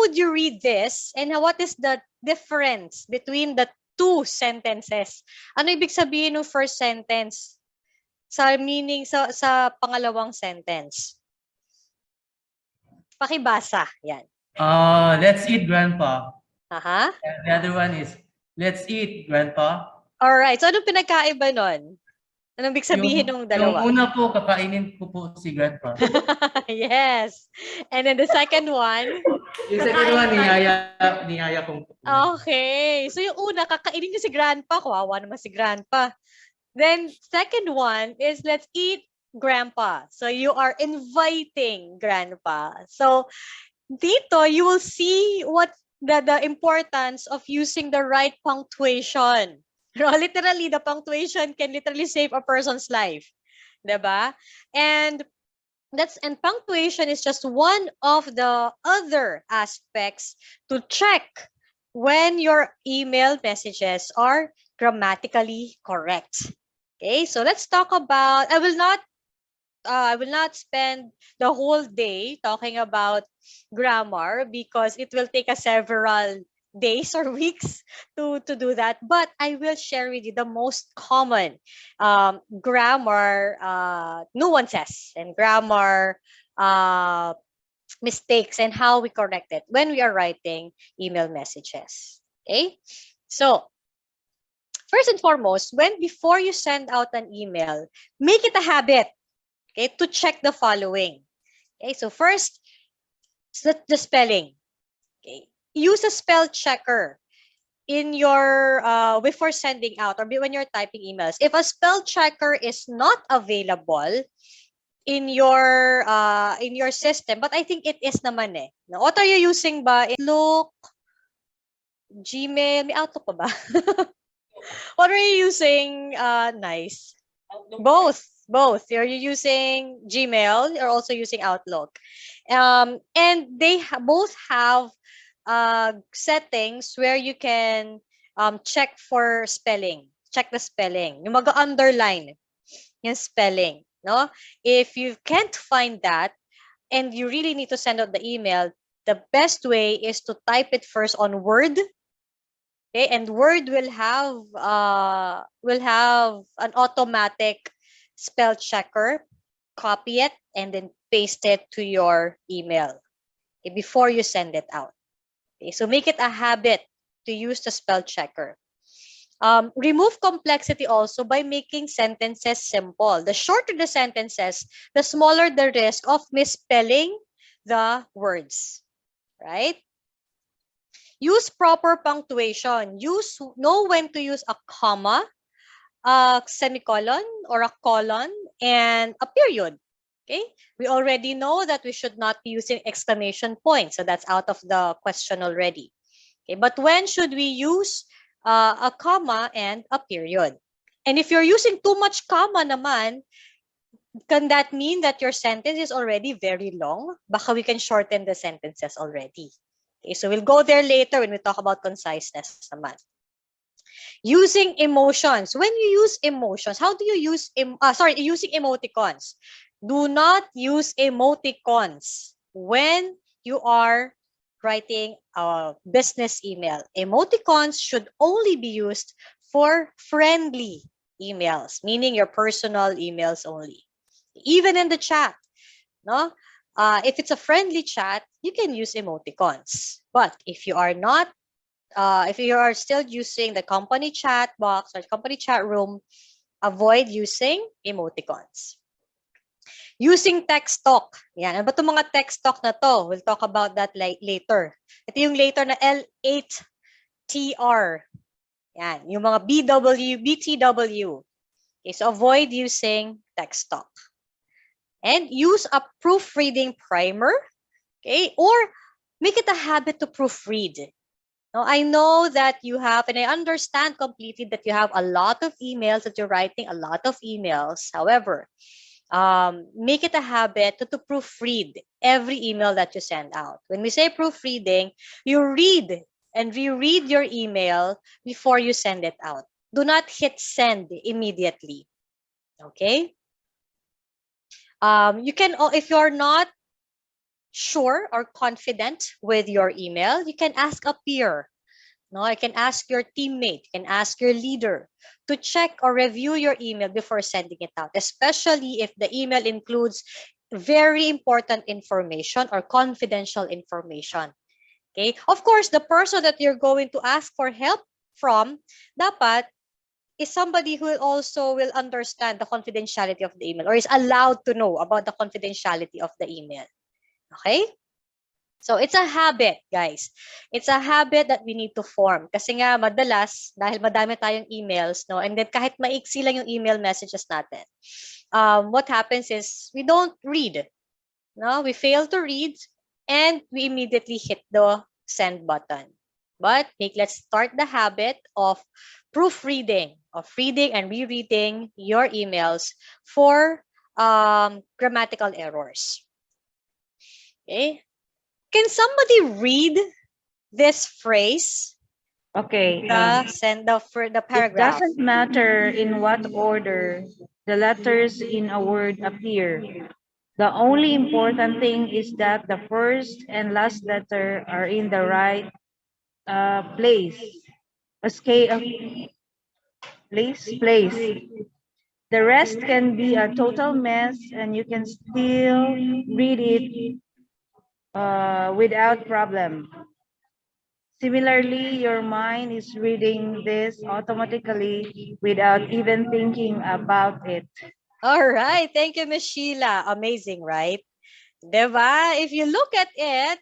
would you read this? And what is the difference between the two sentences? Ano ibig sabihin ng first sentence? Sa meaning sa pangalawang sentence. Pakibasa. Yan. Let's eat, Grandpa. Aha. And the other one is, let's eat, Grandpa. Alright. So, anong pinagkaiba nun? Anong ibig sabihin ng dalawa? Yung una po, kakainin ko po si Grandpa. Yes. And then the second one? Yung second one, niyaya kong po. Okay. So, yung una, kakainin niyo si Grandpa. Kawawa naman si Grandpa. Then, second one is, let's eat Grandpa. So, you are inviting Grandpa. So, dito, you will see what the importance of using the right punctuation. Literally, the punctuation can literally save a person's life. Diba? And punctuation is just one of the other aspects to check when your email messages are grammatically correct. Okay, so let's talk about, I will not spend the whole day talking about grammar because it will take us several days or weeks to do that. But I will share with you the most common grammar nuances and grammar mistakes and how we correct it when we are writing email messages. Okay, so first and foremost, before you send out an email, make it a habit, okay, to check the following. Okay, so first, the spelling. Okay, use a spell checker in your before sending out or when you're typing emails. If a spell checker is not available in your system, but I think it is naman eh. Now, what are you using ba? Outlook, Gmail, may Outlook pa ba? What are you using? Nice. Outlook. Both. Are you using Gmail? You're also using Outlook. And they both have settings where you can check for spelling. Check the spelling. Yung mag-underline yung spelling. No? If you can't find that and you really need to send out the email, the best way is to type it first on Word. Okay, and Word will have an automatic spell checker. Copy it and then paste it to your email, okay, before you send it out. Okay, so make it a habit to use the spell checker. Remove complexity also by making sentences simple. The shorter the sentences, the smaller the risk of misspelling the words, right? Use proper punctuation. Know when to use a comma, a semicolon, or a colon, and a period. Okay? We already know that we should not be using exclamation points, so that's out of the question already. Okay, but when should we use a comma and a period? And if you're using too much comma naman, can that mean that your sentence is already very long? Baka we can shorten the sentences already. Okay, so we'll go there later when we talk about conciseness naman. Using emotions. When you use emotions, how do you use, using emoticons. Do not use emoticons when you are writing a business email. Emoticons should only be used for friendly emails, meaning your personal emails only. Even in the chat, no? If it's a friendly chat, you can use emoticons. But if you are not, if you are still using the company chat box or company chat room, avoid using emoticons. Using text talk. Yan. Ano ba itong mga text talk na to? We'll talk about that later. Ito yung later na L8TR. Yan. Yung mga BW, BTW. Okay, so avoid using text talk. And use a proofreading primer, okay? Or make it a habit to proofread. Now, I know that you have, and I understand completely that you have a lot of emails, that you're writing a lot of emails. However, make it a habit to proofread every email that you send out. When we say proofreading, you read and reread your email before you send it out. Do not hit send immediately, okay? You can, if you're not sure or confident with your email, you can ask a peer. No, I can ask your teammate, you can ask your leader to check or review your email before sending it out, especially if the email includes very important information or confidential information. Okay? Of course, the person that you're going to ask for help from dapat is somebody who also will understand the confidentiality of the email or is allowed to know about the confidentiality of the email. Okay? So it's a habit, guys. It's a habit that we need to form. Kasi nga, madalas, dahil madami tayong emails, no? And then kahit maiksi lang yung email messages natin, what happens is we don't read. No? We fail to read and we immediately hit the send button. But let's start the habit of proofreading, of reading and rereading your emails for grammatical errors. Okay? Can somebody read this phrase? Okay. For the It paragraph. doesn't matter in what order the letters in a word appear. The only important thing is that the first and last letter are in the right place. Place. The rest can be a total mess, and you can still read it without problem. Similarly, your mind is reading this automatically without even thinking about it. All right. Thank you, Ms. Sheila. Amazing, right? Diba? If you look at it,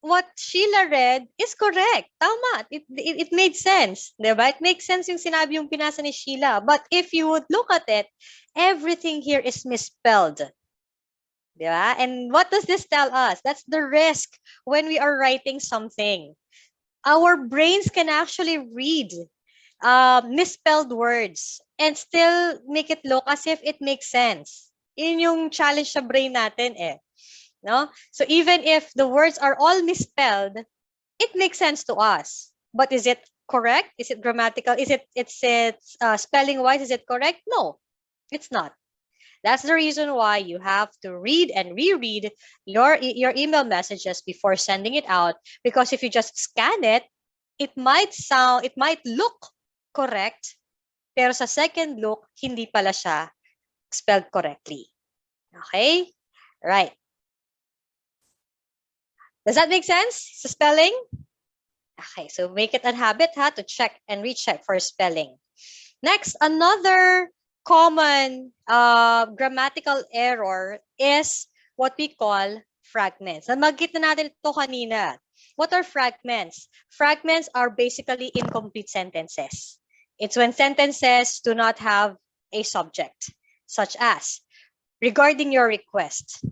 what Sheila read is correct. Tama. It made sense. Diba? It makes sense yung sinabi yung pinasa ni Sheila. But if you would look at it, everything here is misspelled. Diba? And what does this tell us? That's the risk when we are writing something. Our brains can actually read misspelled words and still make it look as if it makes sense. Yun yung challenge sa brain natin eh. No? So even if the words are all misspelled, it makes sense to us. But is it correct? Is it grammatical? Is it spelling wise? Is it correct? No, it's not. That's the reason why you have to read and reread your email messages before sending it out. Because if you just scan it, it might look correct, pero sa second look, hindi pala siya spelled correctly. Okay? Right. Does that make sense? Sa spelling? Okay, so make it a habit to check and recheck for spelling. Next, another common grammatical error is what we call fragments. Nabanggit na natin ito kanina. What are fragments? Fragments are basically incomplete sentences. It's when sentences do not have a subject, such as regarding your request,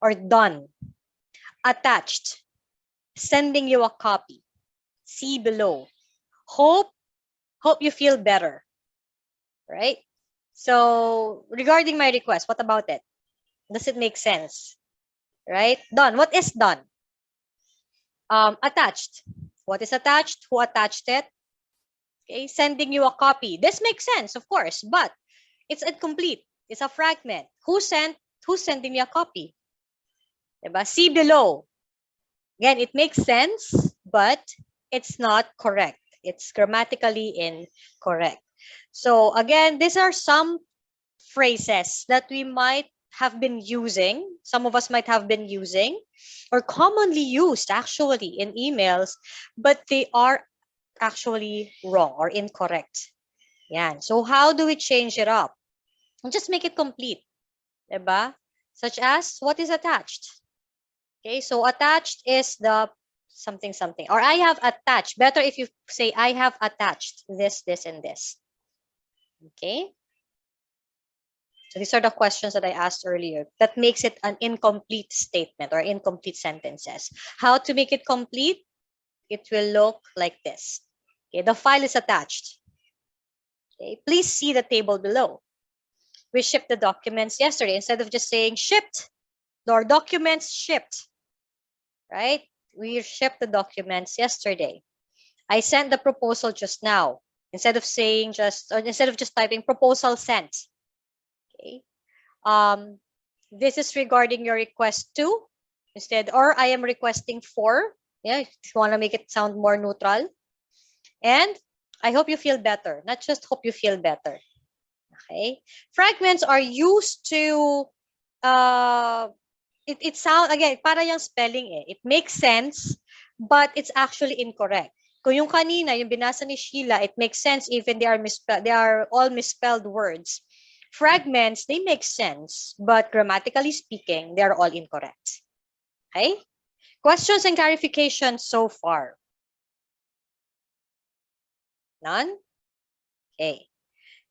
or done, attached, sending you a copy, see below, hope you feel better, right? So regarding my request, what about it? Does it make sense? Right? Done. What is done? Attached. What is attached? Who attached it? Okay, sending you a copy. This makes sense, of course, but it's incomplete. It's a fragment. Who's sending me a copy? Diba? See below. Again, it makes sense, but it's not correct. It's grammatically incorrect. So again, these are some phrases that we might have been using, some of us might have been using, or commonly used actually in emails, but they are actually wrong or incorrect. Yan. So how do we change it up? And just make it complete. Diba? Such as, what is attached? Okay, so attached is the something, something. Or I have attached. Better if you say, I have attached this, and this. Okay? So these are the questions that I asked earlier. That makes it an incomplete statement or incomplete sentences. How to make it complete? It will look like this. Okay, the file is attached. Okay, please see the table below. We shipped the documents yesterday. Instead of just saying shipped, or documents shipped, right? We shipped the documents yesterday. I sent the proposal just now. Instead of just typing proposal sent. Okay. This is regarding your request to. Instead, or I am requesting for. Yeah, if you want to make it sound more neutral. And I hope you feel better, not just hope you feel better. Okay. Fragments are used to, it sound, again, para yung spelling eh. It makes sense, but it's actually incorrect. Kung yung kanina, yung binasa ni Sheila, it makes sense even they are all misspelled words. Fragments, they make sense, but grammatically speaking, they are all incorrect. Okay? Questions and clarifications so far? None? Okay.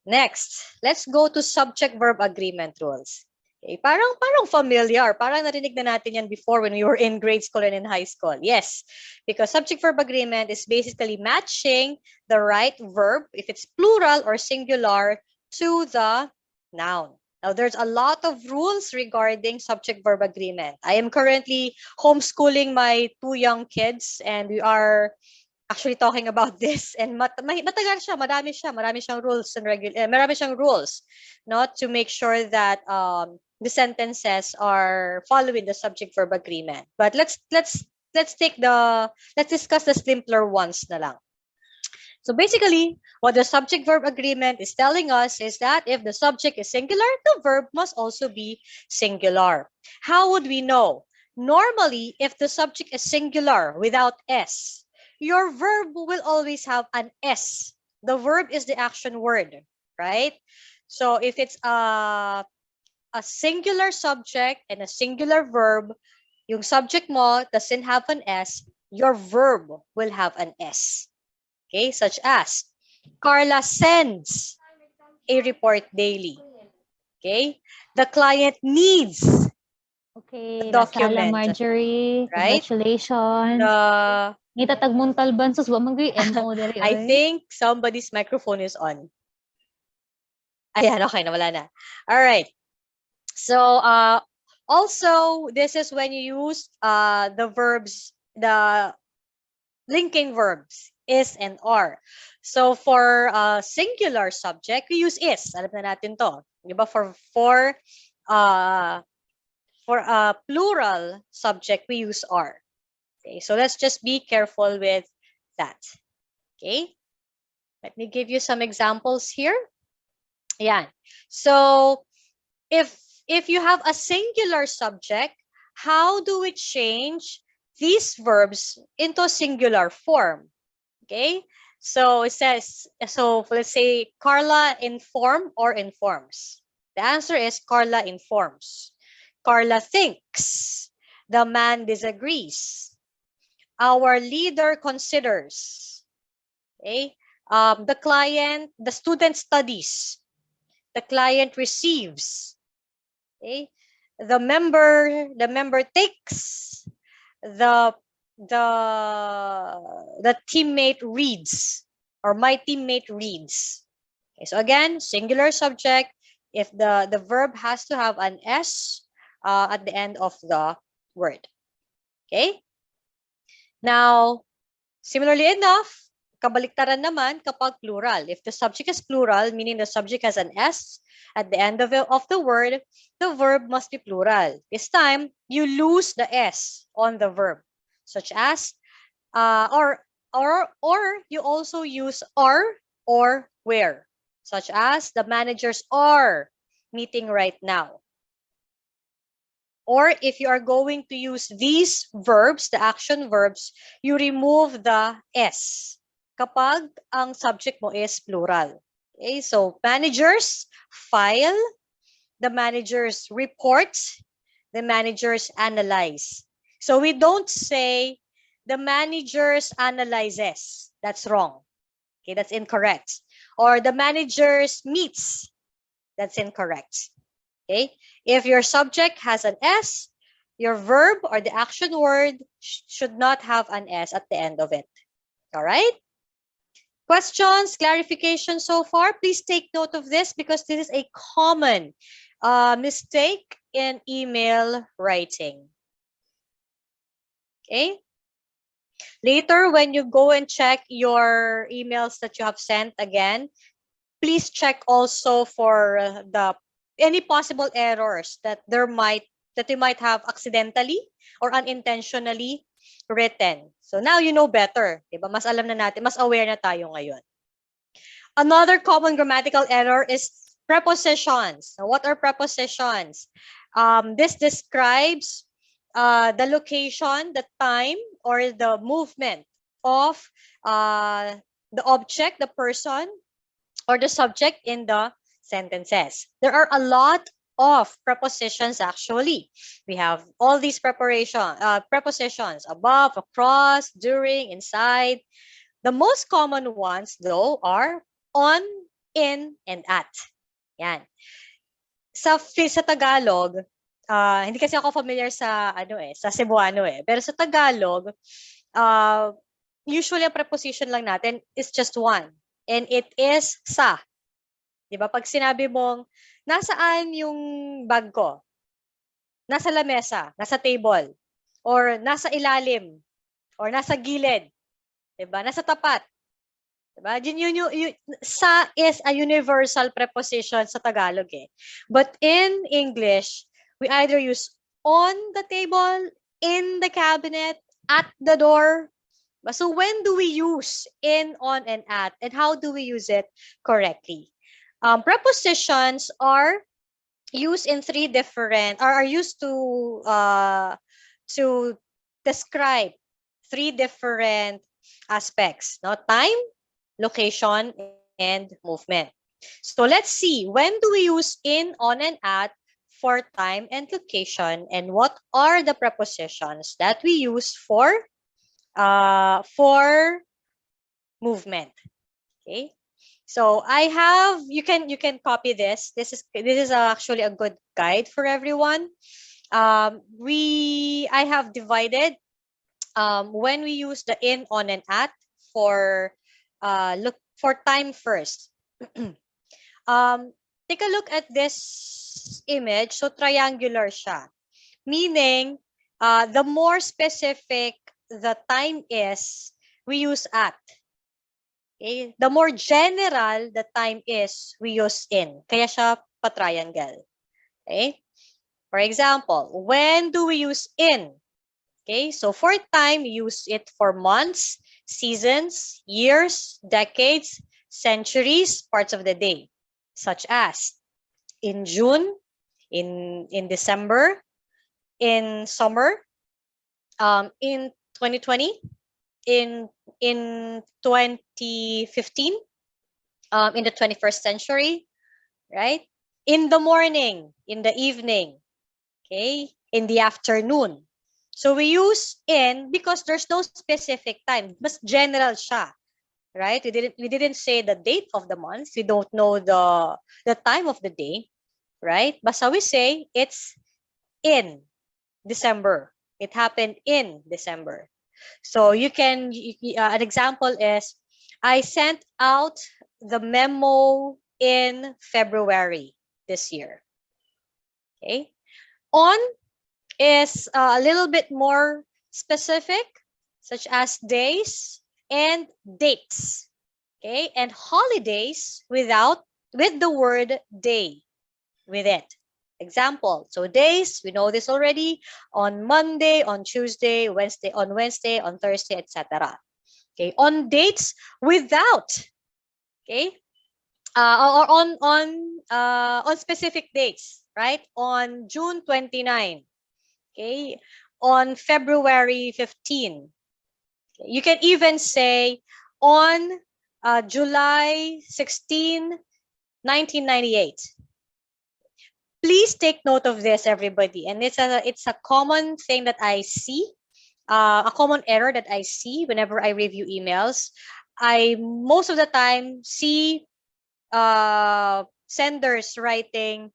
Next, let's go to subject-verb agreement rules. Okay, parang familiar. Parang narinig na natin yan before when we were in grade school and in high school. Yes, because subject-verb agreement is basically matching the right verb, if it's plural or singular, to the noun. Now, there's a lot of rules regarding subject-verb agreement. I am currently homeschooling my 2 young kids, and we are actually talking about this, and matagal siya, marami siyang rules and marami siyang rules, no, to make sure that the sentences are following the subject verb agreement. But let's discuss the simpler ones na lang. So basically, what the subject verb agreement is telling us is that if the subject is singular, the verb must also be singular. How would we know? Normally, if the subject is singular without S, your verb will always have an S. The verb is the action word, right? So if it's a singular subject and a singular verb, yung subject mo doesn't have an S, your verb will have an S. Okay, such as Carla sends a report daily. Okay, the client needs Okay, document, Lasala Marjorie, right? congratulations. The Ngita tagmuntal bansos, wa magri MO diri I oy. think somebody's microphone is on. Ayan, okay, nawala na. All right. So, also, this is when you use the verbs, the linking verbs, is and are. So, for singular subject, we use is. Alam na natin to. Diba? For a plural subject, we use are. Okay, so let's just be careful with that. Okay, let me give you some examples here. Yeah. So if you have a singular subject, how do we change these verbs into a singular form? Okay, so it says, so let's say Carla inform or informs. The answer is Carla informs. Carla thinks. The man disagrees. Our leader considers. Okay, the student studies. The client receives. Okay, the member takes. The teammate reads, or my teammate reads. Okay, so again, singular subject. If the verb has to have an S at the end of the word. Okay. Now, similarly enough, kabaliktaran naman kapag plural. If the subject is plural, meaning the subject has an S at the end of the word, the verb must be plural. This time, you lose the S on the verb, such as, or you also use are or where, such as the managers are meeting right now. Or if you are going to use these verbs, the action verbs, you remove the S kapag ang subject mo is plural. Okay, so managers file, the managers report, the managers analyze. So we don't say the managers analyzes. That's wrong. Okay, that's incorrect. Or the managers meets. That's incorrect. Okay, if your subject has an S, your verb or the action word should not have an S at the end of it. All right? Questions, clarification so far? Please take note of this because this is a common mistake in email writing. Okay? Later, when you go and check your emails that you have sent again, please check also for any possible errors that there might that you might have accidentally or unintentionally written. So now you know better. Diba? Mas alam na natin, mas aware na tayo ngayon. Another common grammatical error is prepositions. Now, what are prepositions? This describes the location, the time, or the movement of the object, the person, or the subject in the sentences. There are a lot of prepositions actually. We have all these prepositions: above, across, during, inside. The most common ones though are on, in, and at. Yan. Sa Tagalog, hindi kasi ako familiar sa sa Cebuano pero sa Tagalog, usually ang preposition lang natin is just one, and it is sa. 'Di ba? Pag sinabi mong nasaan yung bag ko? Nasa lamesa, nasa table, or nasa ilalim, or nasa gilid. 'Di ba? Nasa tapat. Diba? Sa is a universal preposition sa Tagalog But in English, we either use on the table, in the cabinet, at the door. So when do we use in, on, and at? And how do we use it correctly? Prepositions are used in are used to describe three different aspects. No? Time, location, and movement. So let's see, when do we use in, on, and at for time and location, and what are the prepositions that we use for movement? Okay. So I have, you can copy this. This is actually a good guide for everyone. I have divided when we use the in, on, and at for look for time first. Take a look at this image. So triangular siya. Meaning, the more specific the time is, we use at. Okay? The more general the time is, we use in. Kaya siya pa-triangle. Okay? For example, when do we use in? Okay, so for time, we use it for months, seasons, years, decades, centuries, parts of the day, such as in June, in December, in summer, in 2020, in 2015, in the 21st century, right? In the morning, in the evening, okay, in the afternoon. So we use in because there's no specific time. Mas general siya, right? We didn't say the date of the month. We don't know the time of the day, right? Basta we say it's in December. It happened in December. So you can an example is I sent out the memo in February this year. Okay? On is a little bit more specific, such as days and dates. Okay, and holidays with the word day with it. Example, so days, we know this already, on Monday, on Tuesday, on Thursday, etc. Okay, on dates without, okay, or on specific dates, right? On June 29. Okay, on February 15. You can even say on July 16, 1998. Please take note of this, everybody. And it's a common thing that I see, a common error that I see whenever I review emails. I most of the time see senders writing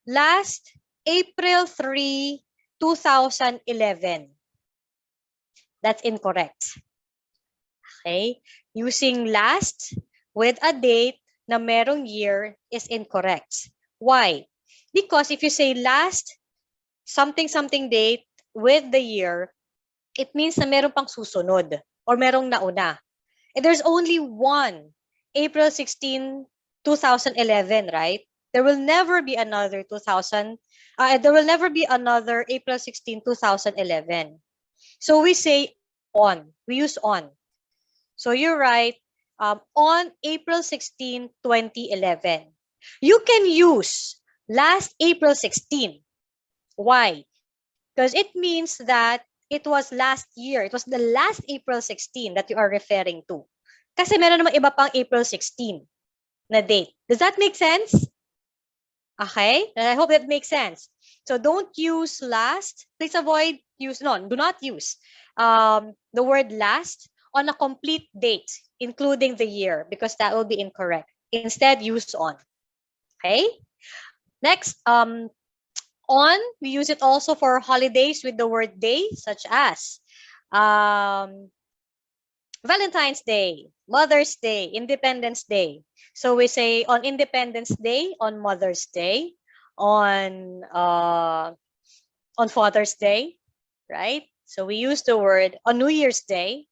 last April 3, 2011. That's incorrect. Okay? Using last with a date na merong year is incorrect. Why? Because if you say last something date with the year, it means na meron pang susunod or merong nauna. And there's only one April 16, 2011, right? There will never be another There will never be another April 16, 2011. So we say on. We use on. So you write on April 16, 2011. You can use last April 16. Why? Because it means that it was last year. It was the last April 16 that you are referring to. Kasi meron namang iba pang April 16 na date. Does that make sense? Okay? And I hope that makes sense. So don't use last. Please avoid use, no, do not use the word last on a complete date, including the year, because that will be incorrect. Instead, use on. Okay? Next, on, we use it also for holidays with the word day, such as Valentine's Day, Mother's Day, Independence Day. So we say on Independence Day, on Mother's Day, on Father's Day, right? So we use the word on New Year's Day.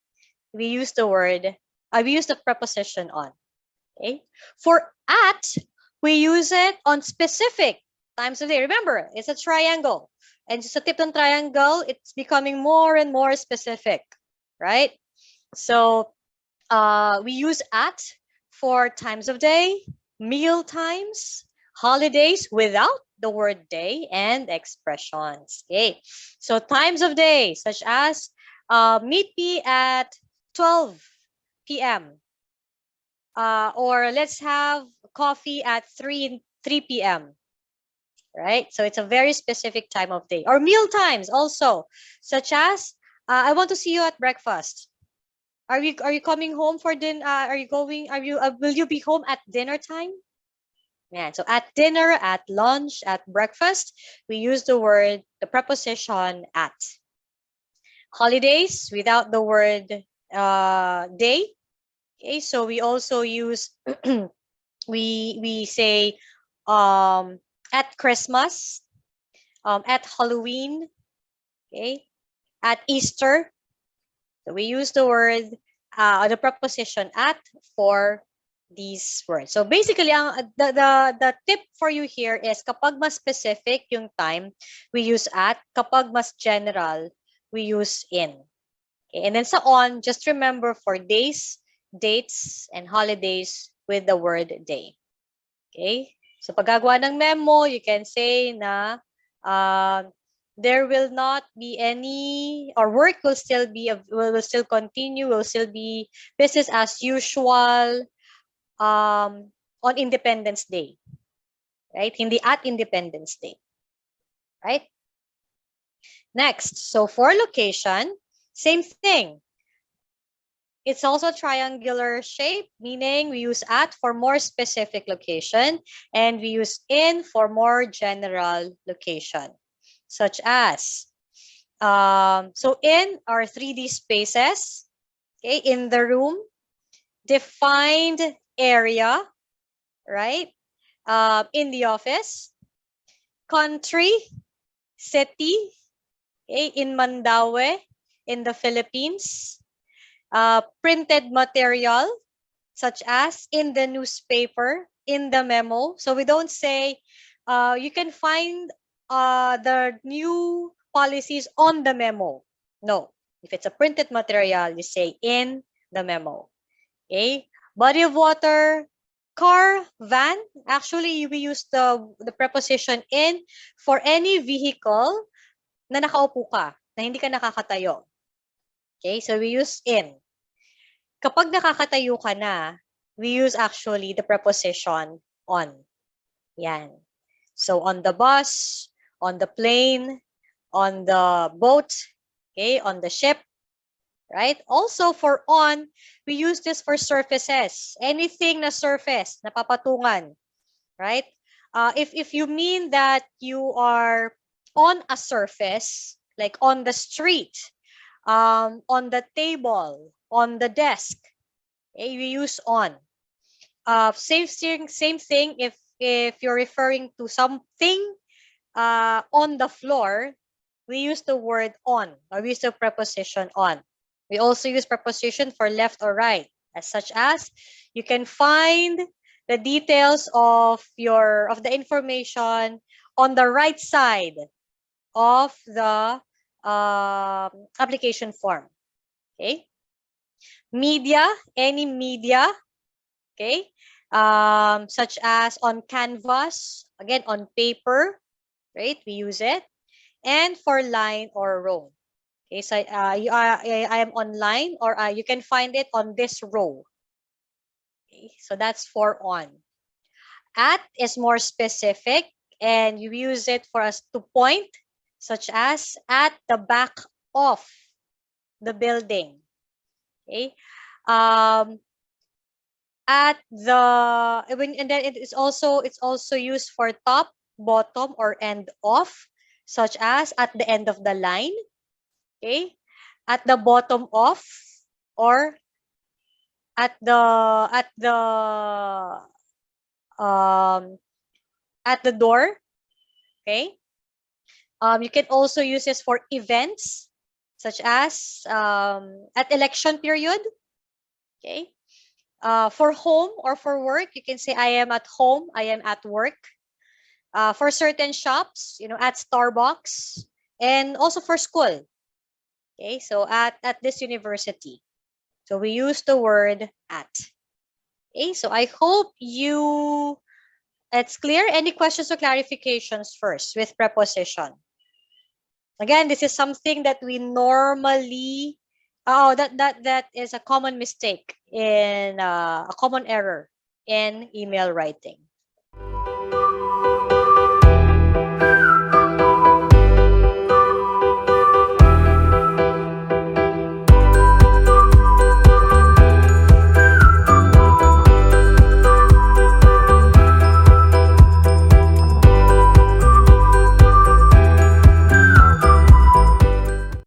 We use the word. We use the preposition on. Okay. For at, we use it on specific times of day. Remember, it's a triangle, and just a tip on triangle, it's becoming more and more specific, right? So we use at for times of day, meal times, holidays without the word day, and expressions. Okay. So times of day, such as meet me at 12 p.m. Or let's have coffee at 3 p.m. Right? So it's a very specific time of day. Or meal times also, such as I want to see you at breakfast. Are you coming home for dinner? Will you be home at dinner time? Yeah, so at dinner, at lunch, at breakfast, we use the preposition at. Holidays without the word day. Okay, so we also use we say at Christmas, at Halloween, okay, at Easter. So we use the preposition at for these words. So basically, the tip for you here is kapag mas specific yung time, we use at. Kapag mas general, we use in. Okay, and then sa on, just remember for days, dates, and holidays with the word day. Okay? So paggagawa ng memo, you can say na there will not be any, or work will still continue, will still be business as usual on Independence Day. Right? Hindi at Independence Day. Right? Next, so for location, same thing. It's also a triangular shape, meaning we use at for more specific location, and we use in for more general location, such as, so in are 3D spaces, okay, in the room, defined area, right, in the office, country, city, okay, in Mandaue, in the Philippines, printed material, such as in the newspaper, in the memo. So we don't say, you can find the new policies on the memo. No. If it's a printed material, you say in the memo. Okay. Body of water, car, van. Actually, we use the preposition in for any vehicle na nakaupo ka, na hindi ka nakakatayo. Okay. So we use in. Kapag nakakatayo ka na, we use actually the preposition on. Yan. So on the bus, on the plane, on the boat, okay, on the ship, right? Also for on, we use this for surfaces. Anything na surface, napapatungan, right? If you mean that you are on a surface, like on the street, on the table, on the desk, okay, we use on. Same thing if you're referring to something on the floor, we use the word on, or we use the preposition on. We also use preposition for left or right, as such as you can find the details of the information on the right side of the application form. Okay. Media, any media, okay, such as on canvas, again on paper, right? We use it, and for line or row. Okay, so I am online, or you can find it on this row. Okay, so that's for on. At is more specific, and you use it for us to point, such as at the back of the building. Okay. At the and then it's also used for top, bottom, or end of, such as at the end of the line. Okay. At the bottom of, or at the at the um at the door. Okay. You can also use this for events, such as at election period. Okay. For home or for work, you can say I am at home, I am at work. For certain shops, at Starbucks, and also for school. Okay, so at this university. So we use the word at. Okay, so I hope it's clear. Any questions or clarifications first with preposition? Again, this is something that we normally, that is a common mistake in a common error in email writing.